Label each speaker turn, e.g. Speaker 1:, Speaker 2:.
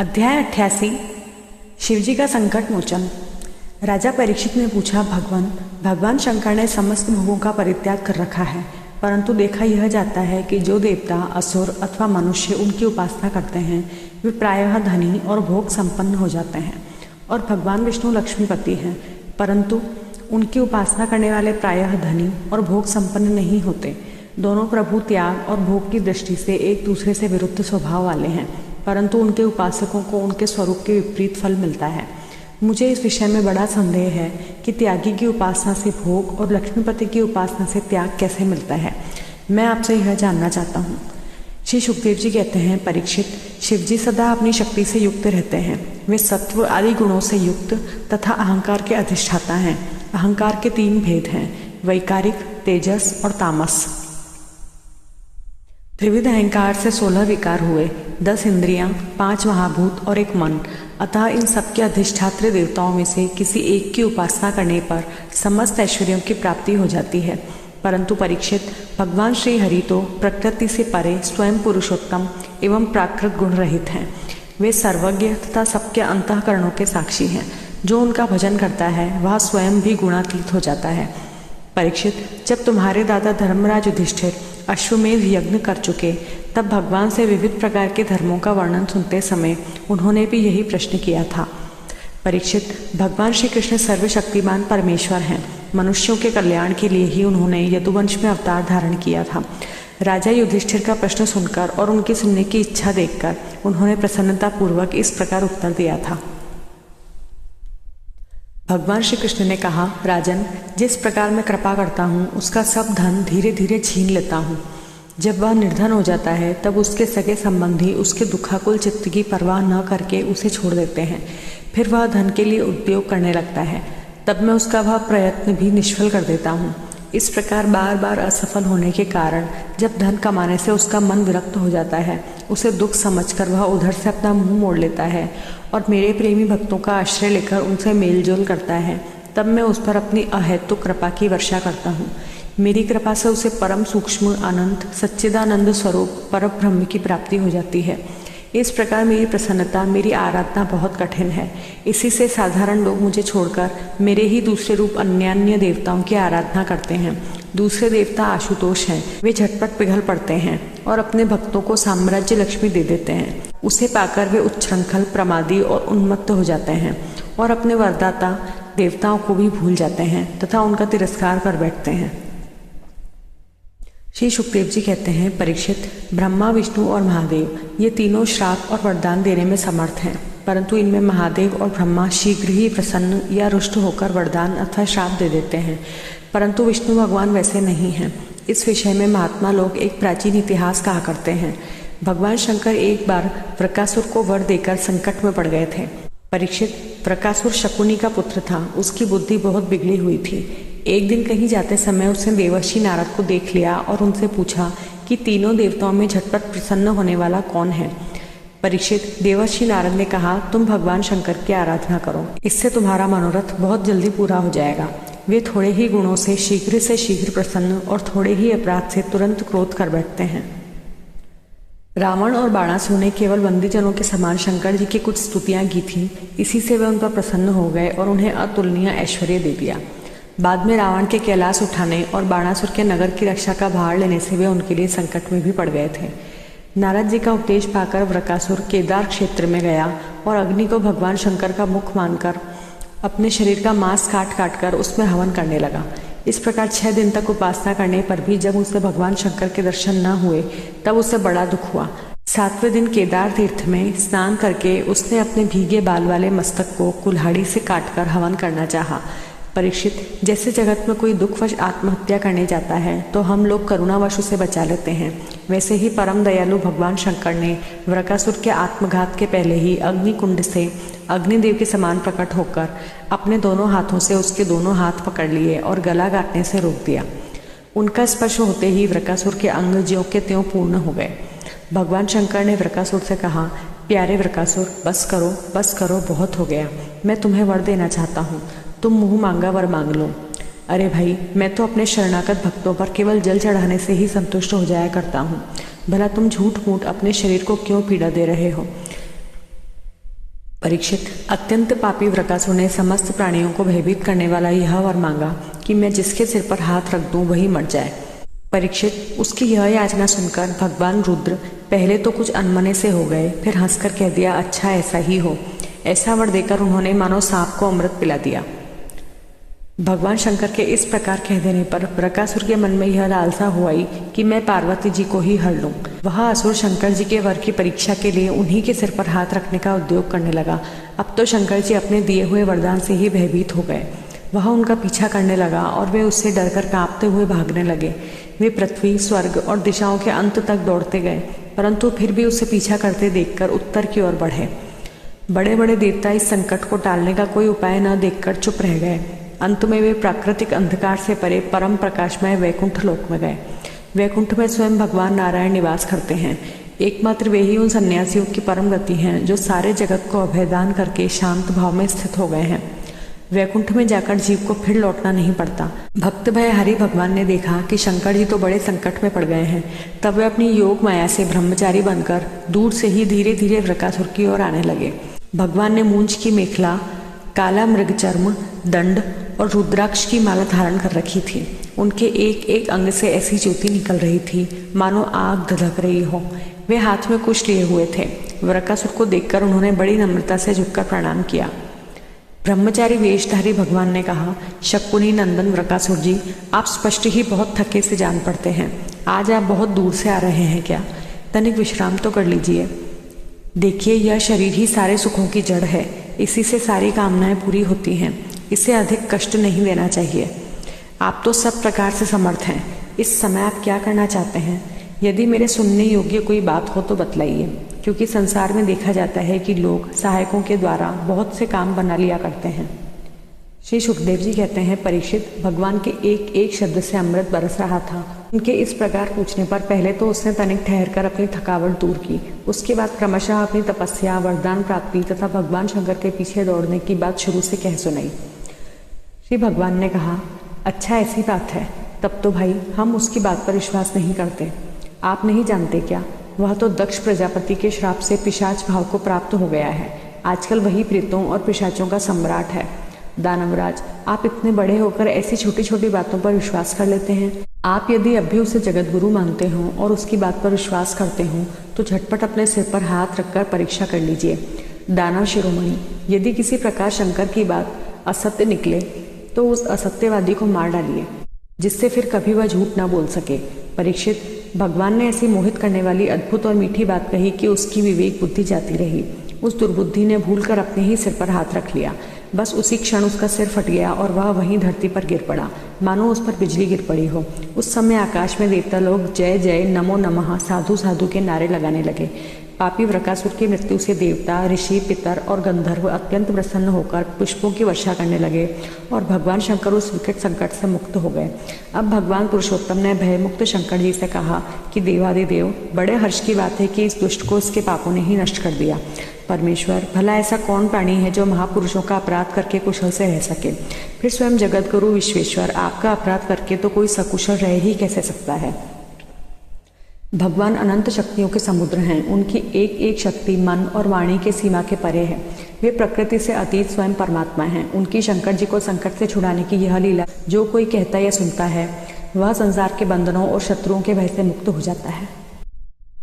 Speaker 1: अध्याय 88 शिवजी का संकट मोचन। राजा परीक्षित ने पूछा, भगवान शंकर ने समस्त भोगों का परित्याग कर रखा है, परंतु देखा यह जाता है कि जो देवता, असुर अथवा मनुष्य उनकी उपासना करते हैं वे प्रायः धनी और भोग संपन्न हो जाते हैं, और भगवान विष्णु लक्ष्मीपति हैं, परंतु उनकी उपासना करने वाले प्रायः धनी और भोग संपन्न नहीं होते। दोनों प्रभु त्याग और भोग की दृष्टि से एक दूसरे से विरुद्ध स्वभाव वाले हैं, परंतु उनके उपासकों को उनके स्वरूप के विपरीत फल मिलता है। मुझे इस विषय में बड़ा संदेह है कि त्यागी की उपासना से भोग और लक्ष्मीपति की उपासना से त्याग कैसे मिलता है। मैं आपसे यह जानना चाहता हूँ। श्री सुखदेव जी कहते हैं, परीक्षित, शिवजी सदा अपनी शक्ति से युक्त रहते हैं। वे सत्व आदि गुणों से युक्त तथा अहंकार के अधिष्ठाता हैं। अहंकार के 3 भेद हैं, वैकारिक, तेजस और तामस। त्रिविध अहंकार से 16 विकार हुए, 10 इंद्रियां, 5 महाभूत और 1 मन। अतः इन सबके अधिष्ठात्र देवताओं में से किसी एक की उपासना करने पर समस्त ऐश्वर्यों की प्राप्ति हो जाती है। परंतु परीक्षित, भगवान श्री हरि तो प्रकृति से परे स्वयं पुरुषोत्तम एवं प्राकृत गुण रहित हैं। वे सर्वज्ञ तथा सबके अंतःकरणों के साक्षी हैं। जो उनका भजन करता है वह स्वयं भी गुणातीत हो जाता है। परीक्षित, जब तुम्हारे दादा धर्मराज युधिष्ठिर अश्वमेध यज्ञ कर चुके, तब भगवान से विविध प्रकार के धर्मों का वर्णन सुनते समय उन्होंने भी यही प्रश्न किया था। परीक्षित, भगवान श्री कृष्ण सर्वशक्तिमान परमेश्वर हैं। मनुष्यों के कल्याण के लिए ही उन्होंने यदुवंश में अवतार धारण किया था। राजा युधिष्ठिर का प्रश्न सुनकर और उनकी सुनने की इच्छा देखकर उन्होंने प्रसन्नतापूर्वक इस प्रकार उत्तर दिया था। भगवान श्री कृष्ण ने कहा, राजन, जिस प्रकार मैं कृपा करता हूँ उसका सब धन धीरे धीरे छीन लेता हूँ। जब वह निर्धन हो जाता है तब उसके सगे संबंधी उसके दुखाकुल चित्त की परवाह न करके उसे छोड़ देते हैं। फिर वह धन के लिए उद्योग करने लगता है, तब मैं उसका वह प्रयत्न भी निष्फल कर देता हूँ। इस प्रकार बार बार असफल होने के कारण जब धन कमाने से उसका मन विरक्त हो जाता है, उसे दुख समझकर वह उधर से अपना मुंह मोड़ लेता है और मेरे प्रेमी भक्तों का आश्रय लेकर उनसे मेलजोल करता है। तब मैं उस पर अपनी अहेतुक कृपा की वर्षा करता हूँ। मेरी कृपा से उसे परम सूक्ष्म अनंत सच्चिदानंद स्वरूप परब्रह्म की प्राप्ति हो जाती है। इस प्रकार मेरी प्रसन्नता, मेरी आराधना बहुत कठिन है। इसी से साधारण लोग मुझे छोड़कर मेरे ही दूसरे रूप अन्य देवताओं की आराधना करते हैं। दूसरे देवता आशुतोष हैं, वे झटपट पिघल पड़ते हैं और अपने भक्तों को साम्राज्य लक्ष्मी दे देते हैं। उसे पाकर वे उच्छृंखल, प्रमादी और उन्मत्त हो जाते हैं और अपने वरदाता देवताओं को भी भूल जाते हैं तथा उनका तिरस्कार कर बैठते हैं। श्री सुखदेव जी कहते हैं, परीक्षित, ब्रह्मा, विष्णु और महादेव ये तीनों श्राप और वरदान देने में समर्थ हैं, परंतु इनमें महादेव और ब्रह्मा शीघ्र ही प्रसन्न या रुष्ट होकर वरदान अथवा श्राप दे देते हैं, परंतु विष्णु भगवान वैसे नहीं हैं। इस विषय में महात्मा लोग एक प्राचीन इतिहास कहा करते हैं। भगवान शंकर एक बार वृकासुर को वर देकर संकट में पड़ गए थे। परीक्षित, वृकासुर शकुनी का पुत्र था। उसकी बुद्धि बहुत बिगड़ी हुई थी। एक दिन कहीं जाते समय उसने देवर्षि नारद को देख लिया और उनसे पूछा कि तीनों देवताओं में झटपट प्रसन्न होने वाला कौन है। परीक्षित, देवर्षि नारद ने कहा, तुम भगवान शंकर की आराधना करो, इससे तुम्हारा मनोरथ बहुत जल्दी पूरा हो जाएगा। वे थोड़े ही गुणों से शीघ्र प्रसन्न और थोड़े ही अपराध से तुरंत क्रोध कर बैठते हैं। रावण और बाणासुर ने केवल बंदीजनों के समान शंकर जी की कुछ स्तुतियां की थी। इसी से वे उन पर प्रसन्न हो गए और उन्हें अतुलनीय ऐश्वर्य दे दिया। बाद में रावण के कैलाश उठाने और बाणासुर के नगर की रक्षा का भार लेने से वे उनके लिए संकट में भी पड़ गए थे। नारद जी का उपदेश पाकर वृकासुर केदार क्षेत्र में गया और अग्नि को भगवान शंकर का मुख मानकर अपने शरीर का मांस काट कर उसमें हवन करने लगा। इस प्रकार 6 दिन तक उपासना करने पर भी जब उसे भगवान शंकर के दर्शन न हुए तब उसे बड़ा दुख हुआ। 7वें दिन केदार तीर्थ में स्नान करके उसने अपने भीगे बाल वाले मस्तक को कुल्हाड़ी से काटकर हवन करना चाहा। परीक्षित, जैसे जगत में कोई दुखवश आत्महत्या करने जाता है तो हम लोग करुणावश उसे बचा लेते हैं, वैसे ही परम दयालु भगवान शंकर ने वृकासुर के आत्मघात के पहले ही अग्नि कुंड से अग्निदेव के समान प्रकट होकर अपने दोनों हाथों से उसके दोनों हाथ पकड़ लिए और गला काटने से रोक दिया। उनका स्पर्श होते ही वृकासुर के अंग ज्यों के त्यों पूर्ण हो गए। भगवान शंकर ने वृकासुर से कहा, प्यारे वृकासुर, बस करो, बहुत हो गया। मैं तुम्हें वर देना चाहता हूँ, तुम मुंह मांगा वर मांग लो। अरे भाई, मैं तो अपने शरणागत भक्तों पर केवल जल चढ़ाने से ही संतुष्ट हो जाया करता हूँ। भला तुम झूठ मूठ अपने शरीर को क्यों पीड़ा दे रहे हो। परीक्षित, अत्यंत पापी वृकासुर ने समस्त प्राणियों को भयभीत करने वाला यह वर मांगा कि मैं जिसके सिर पर हाथ रख दूं वही मर जाए। परीक्षित, उसकी यह याचना सुनकर भगवान रुद्र पहले तो कुछ अनमने से हो गए, फिर हंसकर कह दिया, अच्छा ऐसा ही हो। ऐसा वर देकर उन्होंने मानो सांप को अमृत पिला दिया। भगवान शंकर के इस प्रकार कह देने पर वृकासुर के मन में यह लालसा हुई कि मैं पार्वती जी को ही हर लूं। वह असुर शंकर जी के वर की परीक्षा के लिए उन्हीं के सिर पर हाथ रखने का उद्योग करने लगा। अब तो शंकर जी अपने दिए हुए वरदान से ही भयभीत हो गए। वह उनका पीछा करने लगा और वे उससे डरकर कांपते हुए भागने लगे। वे पृथ्वी, स्वर्ग और दिशाओं के अंत तक दौड़ते गए, परंतु फिर भी उसे पीछा करते देखकर उत्तर की ओर बढ़े। बड़े बड़े देवता इस संकट को टालने का कोई उपाय न देखकर चुप रह गए। अंत में वे प्राकृतिक अंधकार से परे परम प्रकाशमय वैकुंठ लोक में गए। वैकुंठ में स्वयं भगवान नारायण निवास करते हैं। एकमात्र वे ही उन सन्यासियों की परम गति हैं जो सारे जगत को अभयदान करके शांत भाव में स्थित हो गए हैं। वैकुंठ में जाकर जीव को फिर लौटना नहीं पड़ता। भक्त भयहारी भगवान ने देखा कि शंकर जी तो बड़े संकट में पड़ गए हैं। तब वे अपनी योग माया से ब्रह्मचारी बनकर दूर से ही धीरे धीरे वृकासुर की ओर आने लगे। भगवान ने मूंछ की मेखला, काला मृग चर्म, दंड और रुद्राक्ष की माला धारण कर रखी थी। उनके एक एक अंग से ऐसी ज्योति निकल रही थी मानो आग धधक रही हो। वे हाथ में कुश लिए हुए थे। वृकासुर को देखकर उन्होंने बड़ी नम्रता से झुककर प्रणाम किया। ब्रह्मचारी वेशधारी भगवान ने कहा, शकुनी नंदन वृकासुर जी, आप स्पष्ट ही बहुत थके से जान पड़ते हैं। आज आप बहुत दूर से आ रहे हैं क्या? तनिक विश्राम तो कर लीजिए। देखिए, यह शरीर ही सारे सुखों की जड़ है। इसी से सारी कामनाएं पूरी होती हैं। इसे अधिक कष्ट नहीं देना चाहिए। आप तो सब प्रकार से समर्थ हैं। इस समय आप क्या करना चाहते हैं? यदि मेरे सुनने योग्य कोई बात हो तो बतलाइए, क्योंकि संसार में देखा जाता है कि लोग सहायकों के द्वारा बहुत से काम बना लिया करते हैं। श्री सुखदेव जी कहते हैं, परीक्षित, भगवान के एक एक शब्द से अमृत बरस रहा था। उनके इस प्रकार पूछने पर पहले तो उसने तनिक ठहरकर अपनी थकावट दूर की। उसके बाद क्रमशः अपनी तपस्या, वरदान प्राप्ति तथा भगवान शंकर के पीछे दौड़ने की बात शुरू से कह सुनाई। श्री भगवान ने कहा, अच्छा ऐसी बात है, तब तो भाई हम उसकी बात पर विश्वास नहीं करते। आप नहीं जानते क्या, वह तो दक्ष प्रजापति के श्राप से पिशाच भाव को प्राप्त हो गया है। आजकल वही प्रेतों और पिशाचों का सम्राट है। दानवराज, आप इतने बड़े होकर ऐसी छोटी छोटी बातों पर विश्वास कर लेते हैं। आप यदि अब भी उसे जगत गुरु मानते हो और उसकी बात पर विश्वास करते हो तो झटपट अपने सिर पर हाथ रखकर परीक्षा कर लीजिए। दानव शिरोमणि, यदि किसी प्रकार शंकर की बात असत्य निकले तो उस असत्यवादी को मार डालिए, जिससे फिर कभी वह झूठ ना बोल सके। परीक्षित, भगवान ने ऐसी मोहित करने वाली अद्भुत और मीठी बात कही कि उसकी विवेक बुद्धि जाती रही। उस दुर्बुद्धि ने भूलकर अपने ही सिर पर हाथ रख लिया। बस उसी क्षण उसका सिर फट गया और वह वहीं धरती पर गिर पड़ा, मानो उस पर बिजली गिर पड़ी हो। उस समय आकाश में देवता लोग जय जय, नमो नमः, साधु साधु के नारे लगाने लगे। पापी वृकासुर की मृत्यु से देवता, ऋषि, पितर और गंधर्व अत्यंत प्रसन्न होकर पुष्पों की वर्षा करने लगे और भगवान शंकर उस विकट संकट से मुक्त हो गए। अब भगवान पुरुषोत्तम ने भयमुक्त शंकर जी से कहा कि देवादिदेव, बड़े हर्ष की बात है कि इस दुष्ट को इसके पापों ने ही नष्ट कर दिया। परमेश्वर, भला ऐसा कौन प्राणी है जो महापुरुषों का अपराध करके कुशल से रह सके? फिर स्वयं जगत गुरु विश्वेश्वर, आपका अपराध करके तो कोई सकुशल रह ही कैसे सकता है? भगवान अनंत शक्तियों के समुद्र हैं। उनकी एक एक शक्ति मन और वाणी के सीमा के परे है। वे प्रकृति से अतीत स्वयं परमात्मा हैं। उनकी शंकर जी को संकट से छुड़ाने की यह लीला जो कोई कहता या सुनता है, वह संसार के बंधनों और शत्रुओं के भय से मुक्त हो जाता है।